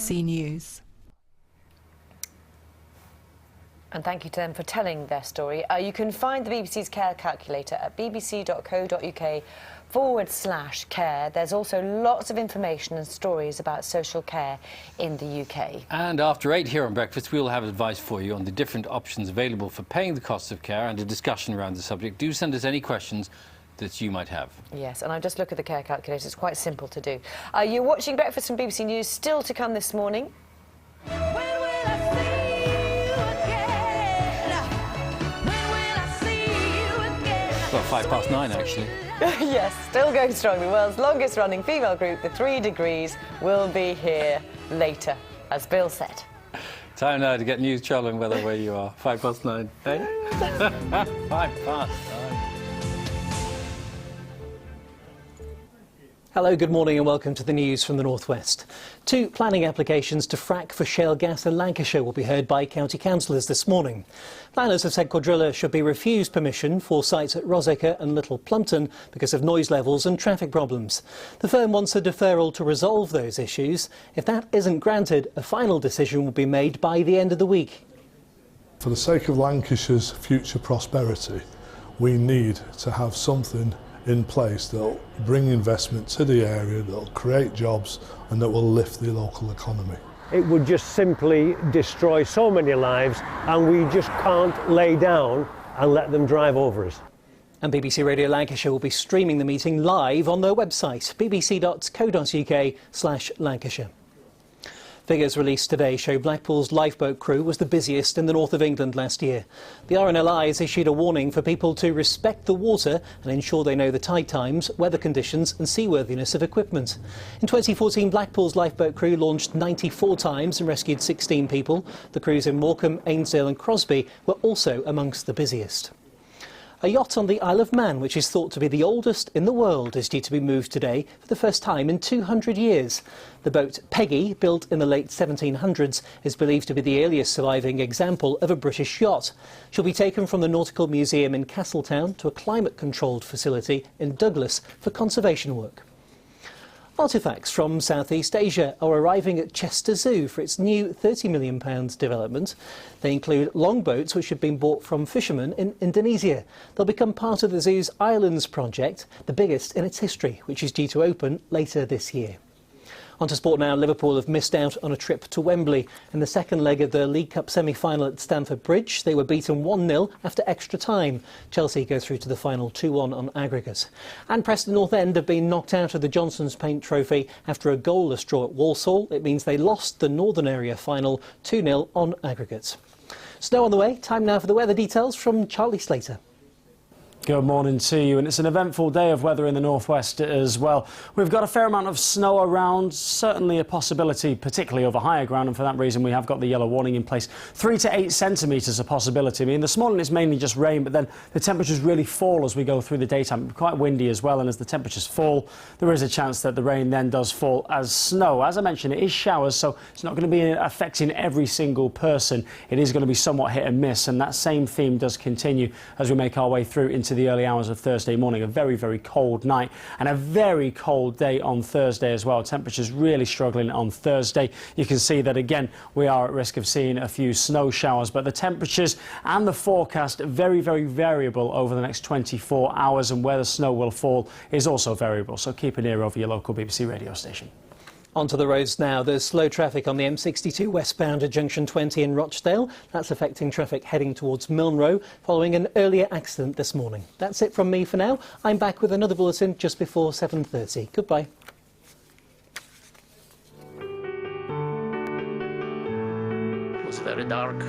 BBC News. And thank you to them for telling their story. You can find the BBC's Care Calculator at bbc.co.uk/care. There's also lots of information and stories about social care in the UK. And after 8 here on Breakfast, we'll have advice for you on the different options available for paying the costs of care and a discussion around the subject. Do send us any questions that you might have. Yes, and I just look at the Care Calculator. It's quite simple to do. You're watching Breakfast from BBC News. Still to come this morning. Well, 9:05 actually. Yes, still going strong. The world's longest running female group, the 3 Degrees, will be here later, as Bill said. Time now to get news, travel and weather where you are. 9:05, eh? 9:05. Hello, good morning and welcome to the news from the Northwest. 2 planning applications to frack for shale gas in Lancashire will be heard by county councillors this morning. Planners have said Quadrilla should be refused permission for sites at Rosica and Little Plumpton because of noise levels and traffic problems. The firm wants a deferral to resolve those issues. If that isn't granted, a final decision will be made by the end of the week. For the sake of Lancashire's future prosperity, we need to have something in place that will bring investment to the area, that will create jobs and that will lift the local economy. It would just simply destroy so many lives, and we just can't lay down and let them drive over us. And BBC Radio Lancashire will be streaming the meeting live on their website, bbc.co.uk/Lancashire. Figures released today show Blackpool's lifeboat crew was the busiest in the north of England last year. The RNLI has issued a warning for people to respect the water and ensure they know the tide times, weather conditions and seaworthiness of equipment. In 2014, Blackpool's lifeboat crew launched 94 times and rescued 16 people. The crews in Morecambe, Ainsdale and Crosby were also amongst the busiest. A yacht on the Isle of Man, which is thought to be the oldest in the world, is due to be moved today for the first time in 200 years. The boat Peggy, built in the late 1700s, is believed to be the earliest surviving example of a British yacht. She'll be taken from the Nautical Museum in Castletown to a climate-controlled facility in Douglas for conservation work. Artefacts from Southeast Asia are arriving at Chester Zoo for its new £30 million development. They include longboats which have been bought from fishermen in Indonesia. They'll become part of the zoo's Islands project, the biggest in its history, which is due to open later this year. On to sport now. Liverpool have missed out on a trip to Wembley. In the second leg of the League Cup semi-final at Stamford Bridge, they were beaten 1-0 after extra time. Chelsea go through to the final 2-1 on aggregate. And Preston North End have been knocked out of the Johnson's Paint Trophy after a goalless draw at Walsall. It means they lost the Northern Area final 2-0 on aggregate. Snow on the way. Time now for the weather details from Charlie Slater. Good morning to you, and it's an eventful day of weather in the northwest as well. We've got a fair amount of snow around, certainly a possibility, particularly over higher ground, and for that reason we have got the yellow warning in place. 3 to 8 centimetres a possibility. I mean, this morning it's mainly just rain, but then the temperatures really fall as we go through the daytime. Quite windy as well, and as the temperatures fall, there is a chance that the rain then does fall as snow. As I mentioned, it is showers, so it's not going to be affecting every single person. It is going to be somewhat hit and miss, and that same theme does continue as we make our way through into the early hours of Thursday morning. A very, very cold night and a very cold day on Thursday as well. Temperatures really struggling on Thursday. You can see that again we are at risk of seeing a few snow showers, but the temperatures and the forecast very, very variable over the next 24 hours, and where the snow will fall is also variable, so keep an ear over your local BBC radio station. Onto the roads now. There's slow traffic on the M62 westbound at junction 20 in Rochdale. That's affecting traffic heading towards Milnrow following an earlier accident this morning. That's it from me for now. I'm back with another bulletin just before 7:30. Goodbye. It was very dark.